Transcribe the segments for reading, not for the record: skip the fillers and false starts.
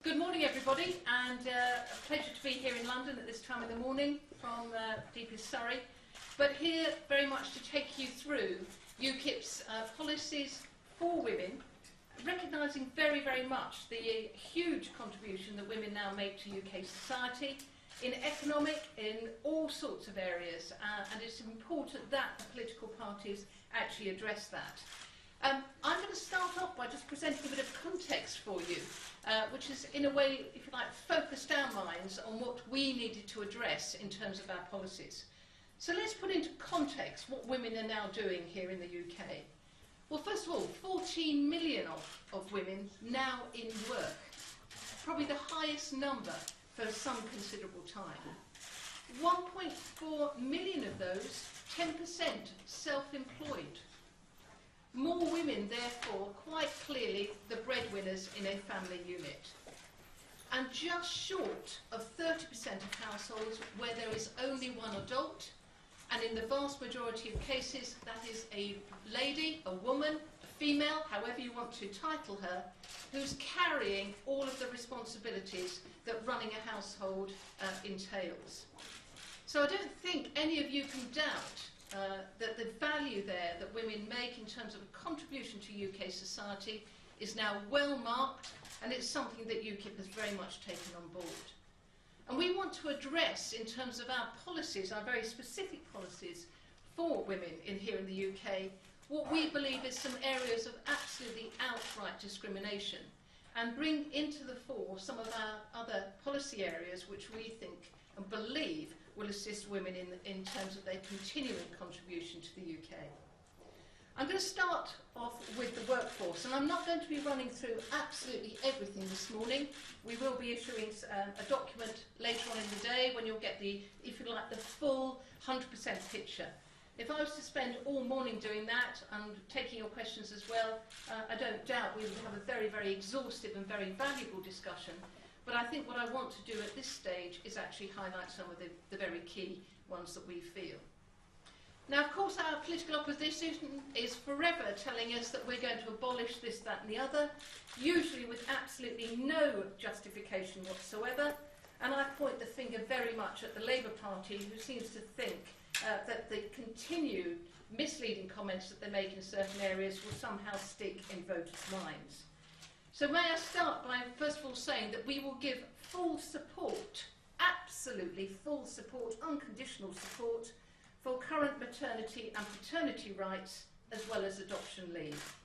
Good morning, everybody, and a pleasure to be here in London at this time of the morning from deepest Surrey, but here very much to take you through UKIP's policies for women, recognising very, very much the huge contribution that women now make to UK society in economic, in all sorts of areas, and it's important that the political parties actually address that. I'm going to start off by just presenting a bit of context for you, which is, in a way, if you like, focused our minds on what we needed to address in terms of our policies. So let's put into context what women are now doing here in the UK. Well, first of all, 14 million of women now in work, probably the highest number for some considerable time. 1.4 million of those, 10% self-employed. More women, therefore, quite clearly the breadwinners in a family unit. And just short of 30% of households where there is only one adult, and in the vast majority of cases that is a lady, a woman, a female, however you want to title her, who's carrying all of the responsibilities that running a household entails. So I don't think any of you can doubt that the value there that women make in terms of a contribution to UK society is now well marked, and it's something that UKIP has very much taken on board. And we want to address, in terms of our policies, our very specific policies for women here in the UK, what we believe is some areas of absolutely outright discrimination, and bring into the fore some of our other policy areas which we think and believe will assist women in terms of their continuing contribution to the UK. I'm going to start off with the workforce, and I'm not going to be running through absolutely everything this morning. We will be issuing a document later on in the day when you'll get the, if you like, the full 100% picture. If I was to spend all morning doing that and taking your questions as well, I don't doubt we would have a very, very exhaustive and very valuable discussion. But I think what I want to do at this stage is actually highlight some of the very key ones that we feel. Now, of course, our political opposition is forever telling us that we're going to abolish this, that and the other, usually with absolutely no justification whatsoever. And I point the finger very much at the Labour Party, who seems to think that the continued misleading comments that they make in certain areas will somehow stick in voters' minds. So may I start by first of all saying that we will give full support, absolutely full support, unconditional support, for current maternity and paternity rights as well as adoption leave.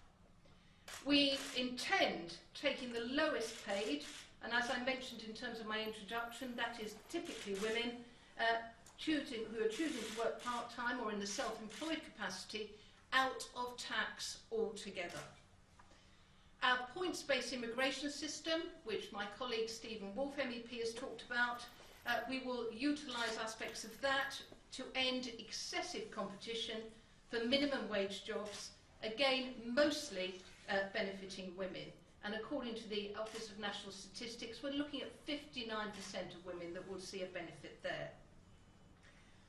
We intend taking the lowest paid, and as I mentioned in terms of my introduction, that is typically women who are choosing to work part-time or in the self-employed capacity, out of tax altogether. Our points-based immigration system, which my colleague Stephen Wolfe MEP has talked about, we will utilise aspects of that to end excessive competition for minimum wage jobs, again mostly benefiting women. And according to the Office of National Statistics, we're looking at 59% of women that will see a benefit there.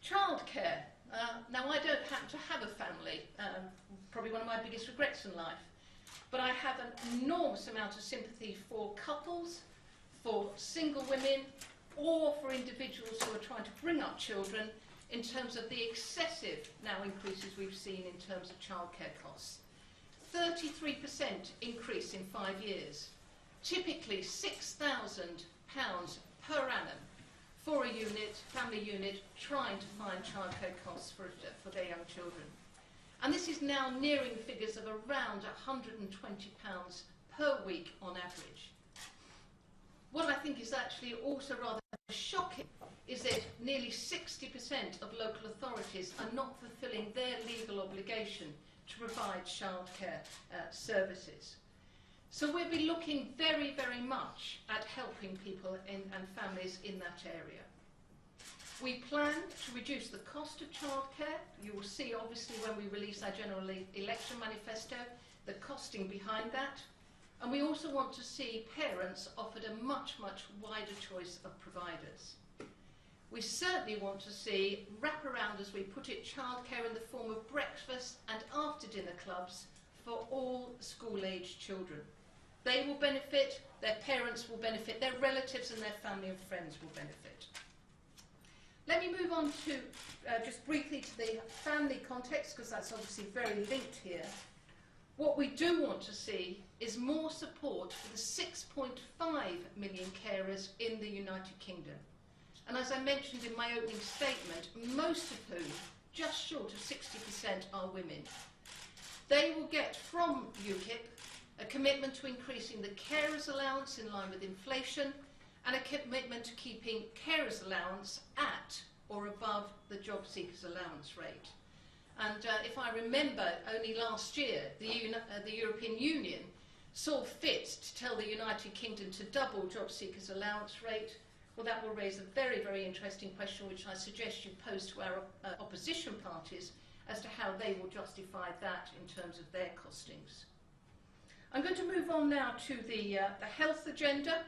Childcare. Now, I don't happen to have a family, probably one of my biggest regrets in life. But I have an enormous amount of sympathy for couples, for single women, or for individuals who are trying to bring up children in terms of the excessive now increases we've seen in terms of childcare costs. 33% increase in 5 years. Typically £6,000 per annum for a unit, family unit, trying to find childcare costs for their young children. And this is now nearing figures of around £120 per week on average. What I think is actually also rather shocking is that nearly 60% of local authorities are not fulfilling their legal obligation to provide childcare services. So we'll be looking very, very much at helping people and families in that area. We plan to reduce the cost of childcare. You will see, obviously, when we release our general election manifesto, the costing behind that. And we also want to see parents offered a much, much wider choice of providers. We certainly want to see wraparound, as we put it, childcare in the form of breakfast and after-dinner clubs for all school-aged children. They will benefit, their parents will benefit, their relatives and their family and friends will benefit. Let me move on to just briefly to the family context, because that's obviously very linked here. What we do want to see is more support for the 6.5 million carers in the United Kingdom. And as I mentioned in my opening statement, most of whom, just short of 60%, are women. They will get from UKIP a commitment to increasing the carers allowance in line with inflation, and a commitment to keeping carers allowance at or above the job seekers allowance rate. And if I remember, only last year the European Union saw fit to tell the United Kingdom to double job seekers allowance rate. Well, that will raise a very, very interesting question, which I suggest you pose to our opposition parties as to how they will justify that in terms of their costings. I'm going to move on now to the health agenda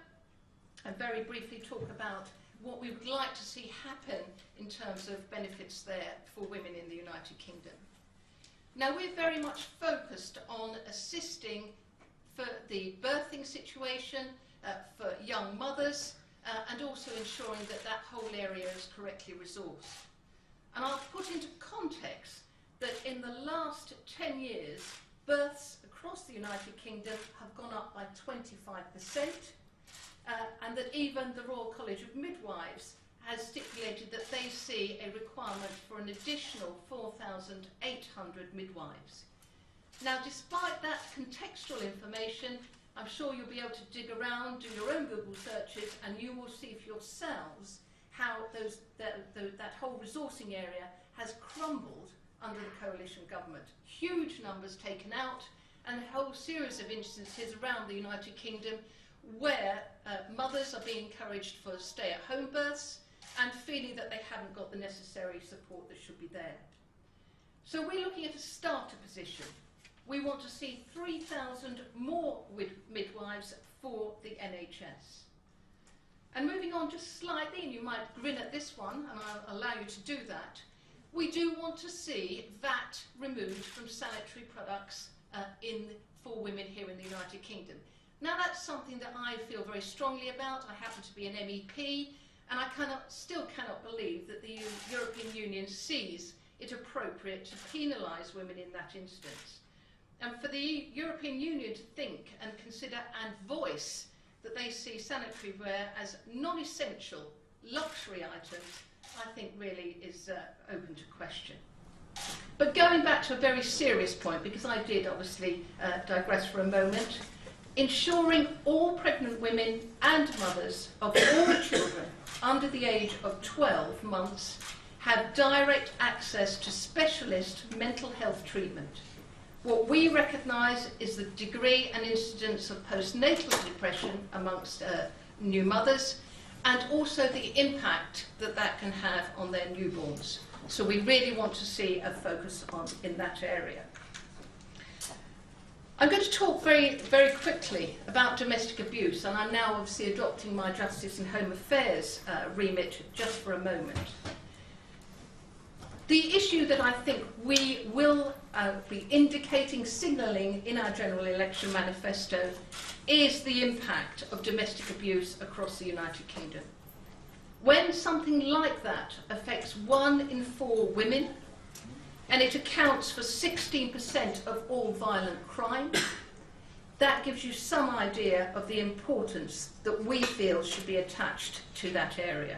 and very briefly talk about what we would like to see happen in terms of benefits there for women in the United Kingdom. Now, we're very much focused on assisting for the birthing situation, for young mothers, and also ensuring that that whole area is correctly resourced. And I'll put into context that in the last 10 years, births across the United Kingdom have gone up by 25%, and that even the Royal College of Midwives has stipulated that they see a requirement for an additional 4,800 midwives. Now, despite that contextual information, I'm sure you'll be able to dig around, do your own Google searches, and you will see for yourselves how that whole resourcing area has crumbled under the coalition government. Huge numbers taken out, and a whole series of instances around the United Kingdom where mothers are being encouraged for stay-at-home births and feeling that they haven't got the necessary support that should be there. So we're looking at a starter position. We want to see 3,000 more midwives for the NHS. And moving on just slightly, and you might grin at this one, and I'll allow you to do that, we do want to see VAT removed from sanitary products for women here in the United Kingdom. Now, that's something that I feel very strongly about. I happen to be an MEP, and I still cannot believe that the European Union sees it appropriate to penalise women in that instance. And for the European Union to think and consider and voice that they see sanitary ware as non-essential luxury items, I think really is open to question. But going back to a very serious point, because I did obviously digress for a moment, ensuring all pregnant women and mothers of all children under the age of 12 months have direct access to specialist mental health treatment. What we recognise is the degree and incidence of postnatal depression amongst new mothers, and also the impact that that can have on their newborns. So we really want to see a focus in that area. I'm going to talk very, very quickly about domestic abuse, and I'm now obviously adopting my Justice and Home Affairs remit just for a moment. The issue that I think we will be indicating, signalling in our general election manifesto is the impact of domestic abuse across the United Kingdom. When something like that affects 1 in 4 women, and it accounts for 16% of all violent crime, that gives you some idea of the importance that we feel should be attached to that area.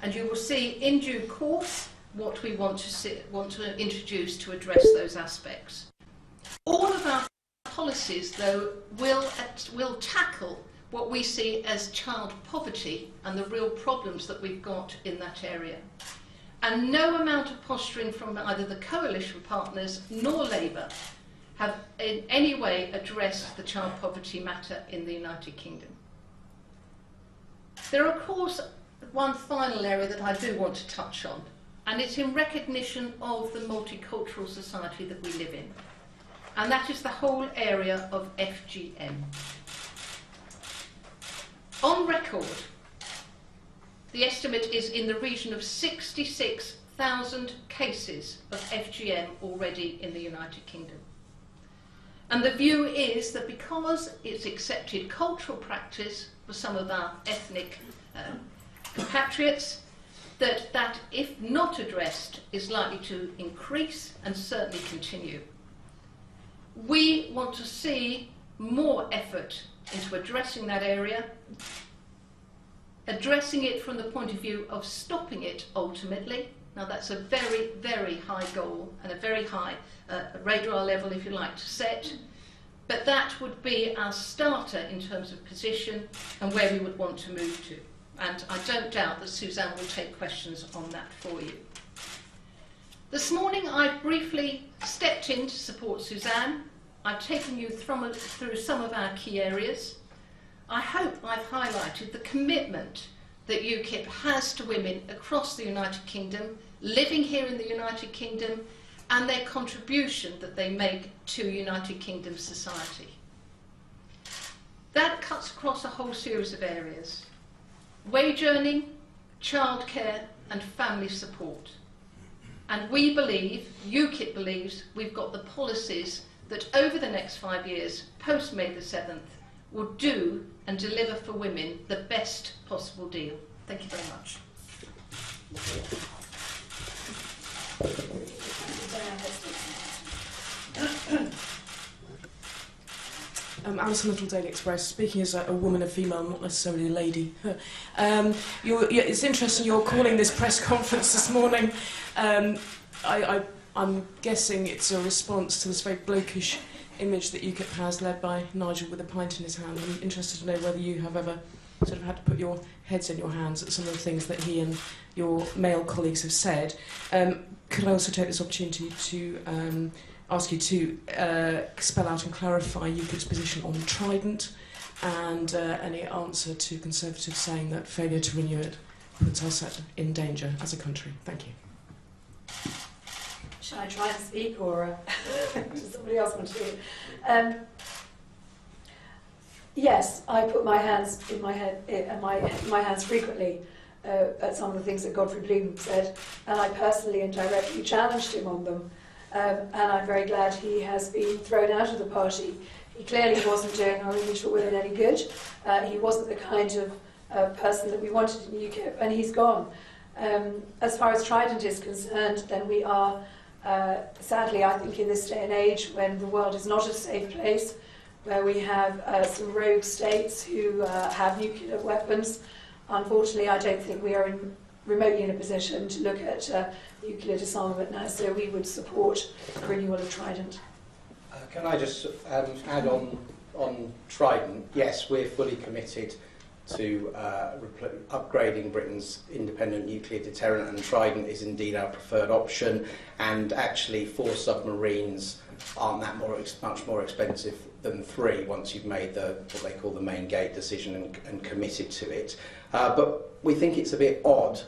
And you will see in due course what we want to introduce to address those aspects. All of our policies, though, will tackle what we see as child poverty and the real problems that we've got in that area. And no amount of posturing from either the coalition partners nor Labour have in any way addressed the child poverty matter in the United Kingdom. There are, of course, one final area that I do want to touch on, and it's in recognition of the multicultural society that we live in. And that is the whole area of FGM. On record, the estimate is in the region of 66,000 cases of FGM already in the United Kingdom. And the view is that because it's accepted cultural practice for some of our ethnic compatriots, that if not addressed is likely to increase and certainly continue. We want to see more effort into addressing that area, addressing it from the point of view of stopping it ultimately. Now that's a very, very high goal and a very high radar level, if you like, to set. But that would be our starter in terms of position and where we would want to move to. And I don't doubt that Suzanne will take questions on that for you. This morning I briefly stepped in to support Suzanne. I've taken you through some of our key areas. I hope I've highlighted the commitment that UKIP has to women across the United Kingdom, living here in the United Kingdom, and their contribution that they make to United Kingdom society. That cuts across a whole series of areas: wage earning, childcare and family support. And we believe, UKIP believes, we've got the policies that over the next 5 years, post May the 7th, will do and deliver for women the best possible deal. Thank you very much. Alison Little, Daily Express, speaking as a woman, a female, not necessarily a lady. It's interesting you're calling this press conference this morning. I'm guessing it's a response to this very blokish image that UKIP has, led by Nigel with a pint in his hand. I'm interested to know whether you have ever sort of had to put your heads in your hands at some of the things that he and your male colleagues have said. Could I also take this opportunity to ask you to spell out and clarify UKIP's position on Trident, and any answer to Conservatives saying that failure to renew it puts us in danger as a country? Thank you. Shall I try to speak, or does somebody else want to do it? Yes, I put my hands in my head, my hands frequently at some of the things that Godfrey Bloom said, and I personally and directly challenged him on them. And I'm very glad he has been thrown out of the party. He clearly wasn't doing our image for women any good. He wasn't the kind of person that we wanted in UKIP, and he's gone. As far as Trident is concerned, then we are, sadly, I think in this day and age, when the world is not a safe place, where we have some rogue states who have nuclear weapons, unfortunately, I don't think we are remotely in a position to look at nuclear disarmament now, so we would support the renewal of Trident. Can I just add on Trident? Yes, we're fully committed to upgrading Britain's independent nuclear deterrent, and Trident is indeed our preferred option. And actually, 4 submarines aren't that much more expensive than 3 once you've made what they call the main gate decision and committed to it. But we think it's a bit odd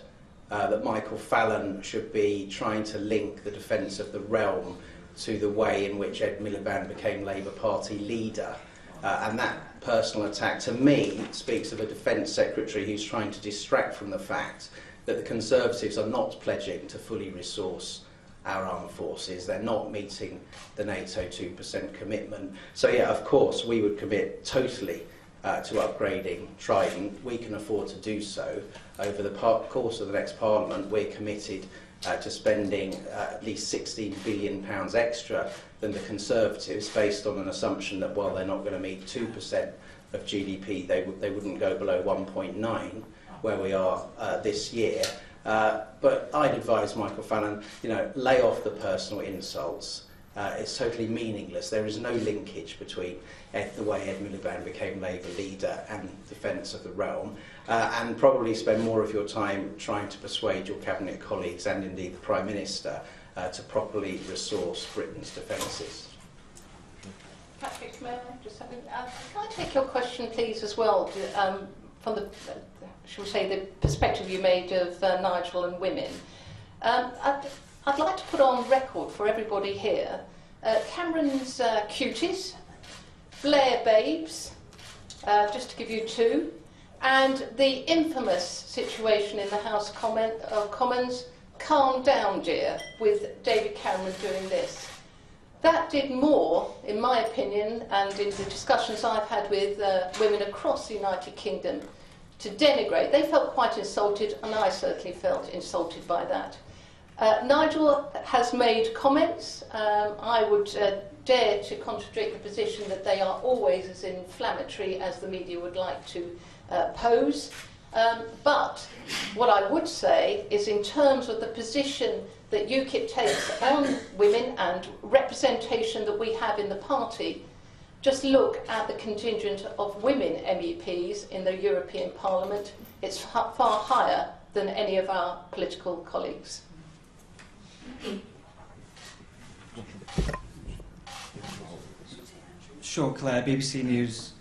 that Michael Fallon should be trying to link the defence of the realm to the way in which Ed Miliband became Labour Party leader. And that personal attack, to me, speaks of a Defence Secretary who's trying to distract from the fact that the Conservatives are not pledging to fully resource our armed forces. They're not meeting the NATO 2% commitment. So yeah, of course, we would commit totally to upgrading Trident. We can afford to do so. Over the course of the next Parliament, we're committed to spending at least £16 billion extra than the Conservatives, based on an assumption that while they're not going to meet 2% of GDP, they wouldn't go below 1.9, where we are this year. But I'd advise Michael Fallon, lay off the personal insults. It's totally meaningless. There is no linkage between the way Ed Miliband became Labour leader and defence of the realm, and probably spend more of your time trying to persuade your cabinet colleagues and indeed the Prime Minister to properly resource Britain's defences. Patrick, may I just have can I take your question, please, as well, from the, shall we say, the perspective you made of Nigel and women? I'd like to put on record for everybody here Cameron's cuties, Blair babes, just to give you 2, and the infamous situation in the House of Commons, calm down dear, with David Cameron doing this. That did more, in my opinion, and in the discussions I've had with women across the United Kingdom, to denigrate. They felt quite insulted, and I certainly felt insulted by that. Nigel has made comments. I would dare to contradict the position that they are always as inflammatory as the media would like to pose. But what I would say is, in terms of the position that UKIP takes on women and representation that we have in the party, just look at the contingent of women MEPs in the European Parliament. It's far higher than any of our political colleagues. Sure, Claire, BBC News.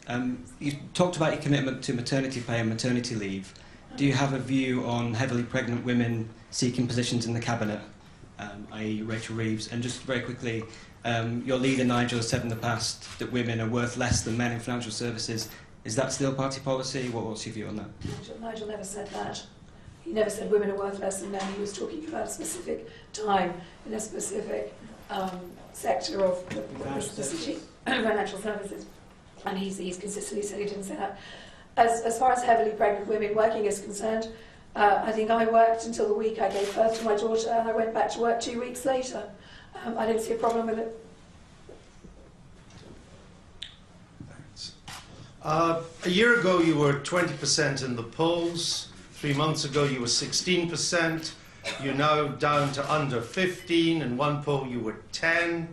You talked about your commitment to maternity pay and maternity leave. Do you have a view on heavily pregnant women seeking positions in the Cabinet, i.e. Rachel Reeves? And just very quickly, your leader Nigel has said in the past that women are worth less than men in financial services. Is that still party policy? What's your view on that? Nigel never said that. He never said women are worth less than men. He was talking about a specific time in a specific sector of the city, financial services. And he's consistently said he didn't say that. As far as heavily pregnant women working is concerned, I think I worked until the week I gave birth to my daughter, and I went back to work 2 weeks later. I didn't see a problem with it. Thanks. A year ago you were 20% in the polls. 3 months ago you were 16%. You're now down to under 15. In one poll you were 10.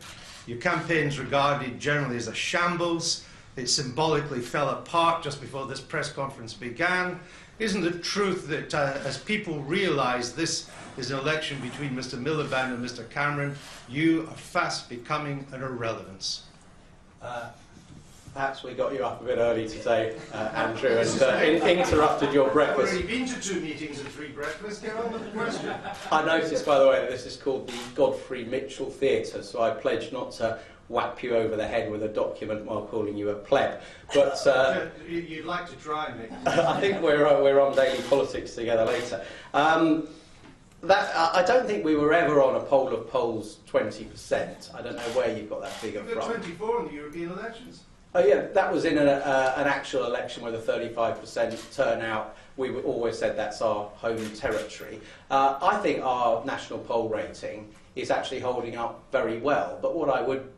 Your campaign's regarded generally as a shambles. It symbolically fell apart just before this press conference began. Isn't the truth that as people realise this is an election between Mr Miliband and Mr Cameron, you are fast becoming an irrelevance? Perhaps we got you up a bit early today, Andrew, and interrupted your breakfast. I've already been to 2 meetings and 3 breakfasts. Get on with the question. I noticed, by the way, that this is called the Godfrey Mitchell Theatre, so I pledge not to whap you over the head with a document while calling you a pleb. But you'd like to try, Nick. I think we're on daily politics together later. I don't think we were ever on a poll of polls 20%. I don't know where you've got that figure You got from. 24 in the European elections. Oh yeah, that was in an actual election with a 35% turnout. We always said that's our home territory. I think our national poll rating is actually holding up very well. But what I would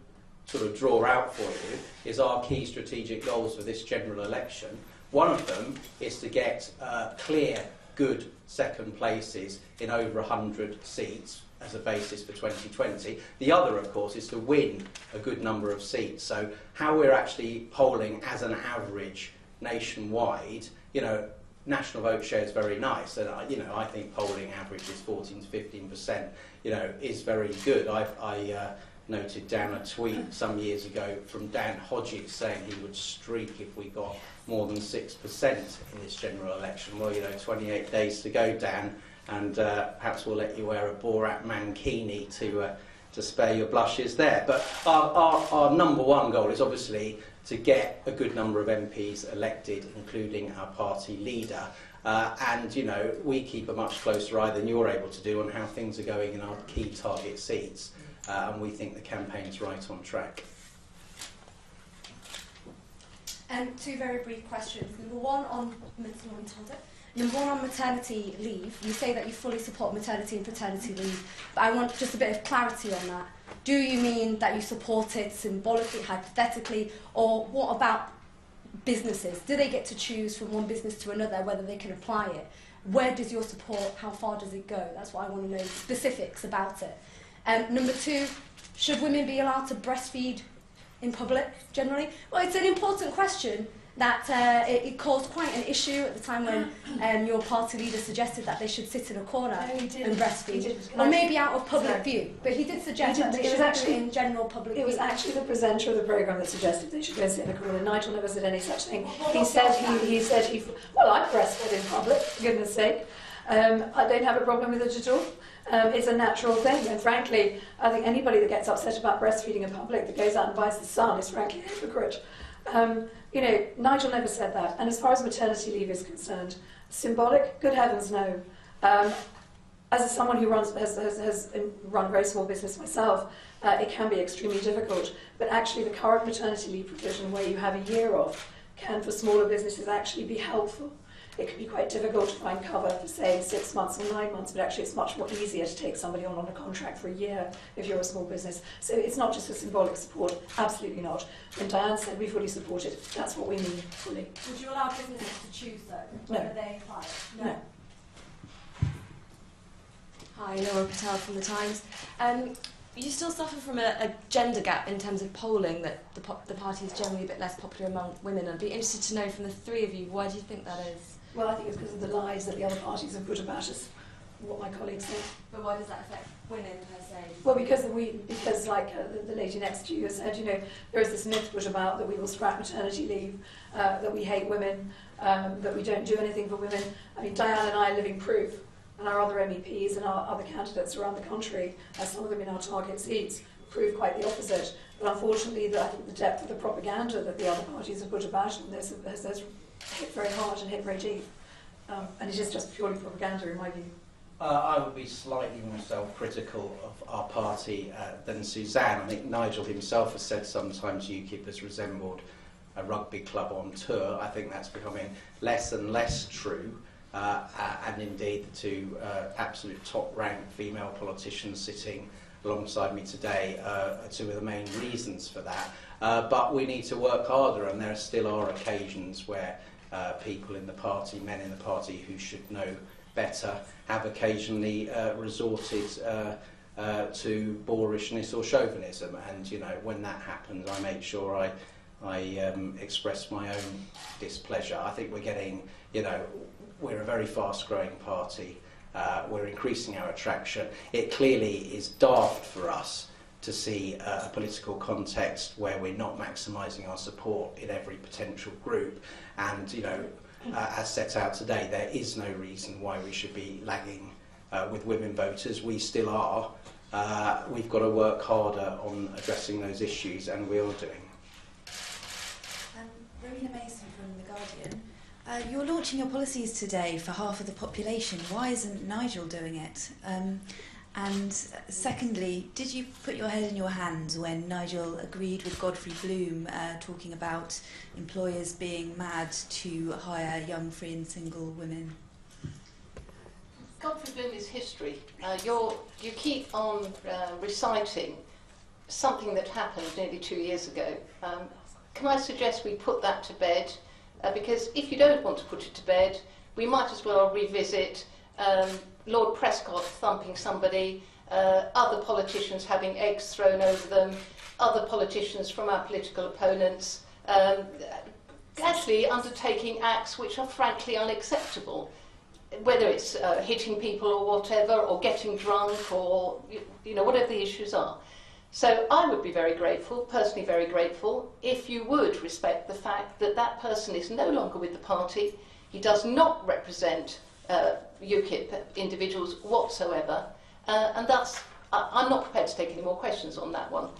sort of draw out for you is our key strategic goals for this general election. One of them is to get clear, good second places in over 100 seats as a basis for 2020. The other, of course, is to win a good number of seats. So how we're actually polling as an average nationwide, you know, national vote share is very nice, and I think polling average is 14 to 15%, is very good. I noted down a tweet some years ago from Dan Hodges saying he would streak if we got more than 6% in this general election. Well, 28 days to go, Dan, and perhaps we'll let you wear a Borat mankini to spare your blushes there. But our number one goal is obviously to get a good number of MPs elected, including our party leader. And we keep a much closer eye than you're able to do on how things are going in our key target seats. And we think the campaign's right on track. Two very brief questions. Number one on maternity leave. You say that you fully support maternity and paternity leave, but I want just a bit of clarity on that. Do you mean that you support it symbolically, hypothetically, or what about businesses? Do they get to choose from one business to another whether they can apply it? Where does your support, how far does it go? That's what I want to know, specifics about it. Number two, should women be allowed to breastfeed in public, generally? Well, it's an important question that it caused quite an issue at the time when your party leader suggested that they should sit in a corner and breastfeed. Or maybe out of public view. But he did suggest that they should do it in general public view. It was actually the presenter of the programme that suggested they should go and sit in a corner. Nigel never said any such thing. He said well, I breastfed in public, for goodness sake. I don't have a problem with it at all. It's a natural thing, and frankly, I think anybody that gets upset about breastfeeding in public, that goes out and buys the Sun, is frankly a hypocrite. Nigel never said that. And as far as maternity leave is concerned, symbolic? Good heavens, no. as someone who has run a very small business myself, it can be extremely difficult. But actually, the current maternity leave provision, where you have a year off, can for smaller businesses actually be helpful. It can be quite difficult to find cover for, say, 6 months or 9 months, but actually it's much more easier to take somebody on a contract for a year if you're a small business. So it's not just a symbolic support, absolutely not. When Diane said we fully support it, that's what we mean, fully. Would you allow businesses to choose, though, whether they apply it? No. Hi, Laura Patel from The Times. You still suffer from a gender gap in terms of polling, that the party is generally a bit less popular among women. I'd be interested to know from the three of you, why do you think that is? Well, I think it's because of the lies that the other parties have put about us, what my colleagues say. But why does that affect women per se? Well, because the lady next to you said, there is this myth put about that we will scrap maternity leave, that we hate women, that we don't do anything for women. I mean, Diane and I are living proof, and our other MEPs and our other candidates around the country, some of them in our target seats, prove quite the opposite. But unfortunately, I think the depth of the propaganda that the other parties have put about them has hit very hard and hit very deep. And it is just purely propaganda, in my view. I would be slightly more self-critical of our party than Suzanne. I think Nigel himself has said sometimes UKIP has resembled a rugby club on tour. I think that's becoming less and less true. And indeed, the two absolute top-ranked female politicians sitting alongside me today are two of the main reasons for that. But we need to work harder, and there still are occasions where people in the party, men in the party who should know better, have occasionally resorted to boorishness or chauvinism. And when that happens, I make sure I express my own displeasure. I think we're getting, we're a very fast-growing party. We're increasing our attraction. It clearly is daft for us to see a political context where we're not maximising our support in every potential group. And, as set out today, there is no reason why we should be lagging with women voters. We still are. We've got to work harder on addressing those issues, and we are doing. Rowena Mason from The Guardian. You're launching your policies today for half of the population. Why isn't Nigel doing it? And secondly, did you put your head in your hands when Nigel agreed with Godfrey Bloom talking about employers being mad to hire young, free and single women? Godfrey Bloom is history. You keep on reciting something that happened nearly 2 years ago. Can I suggest we put that to bed? Because if you don't want to put it to bed, we might as well revisit Lord Prescott thumping somebody, other politicians having eggs thrown over them, other politicians from our political opponents, actually undertaking acts which are frankly unacceptable, whether it's hitting people or whatever, or getting drunk, or whatever the issues are. So I would be very grateful, personally very grateful, if you would respect the fact that that person is no longer with the party. He does not represent UKIP individuals whatsoever, and that's, I'm not prepared to take any more questions on that one.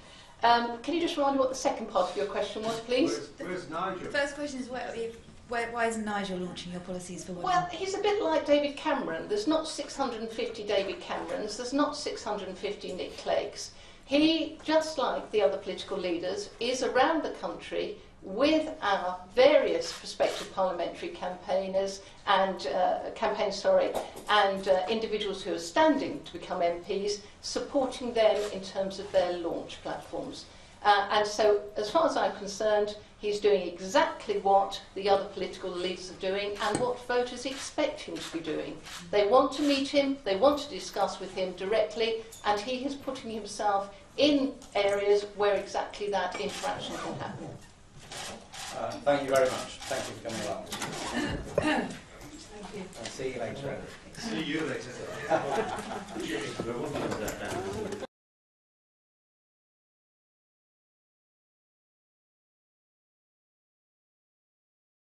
Can you just remind me what the second part of your question was, please? Where's Nigel? The first question is why isn't Nigel launching your policies for women? Well, he's a bit like David Cameron. There's not 650 David Camerons, there's not 650 Nick Cleggs. He, just like the other political leaders, is around the country with our various prospective parliamentary campaigners and individuals who are standing to become MPs, supporting them in terms of their launch platforms. And so, as far as I'm concerned, he's doing exactly what the other political leaders are doing and what voters expect him to be doing. They want to meet him, they want to discuss with him directly, and he is putting himself in areas where exactly that interaction can happen. Thank you very much. Thank you for coming along. Thank you. I'll see you later. See you later.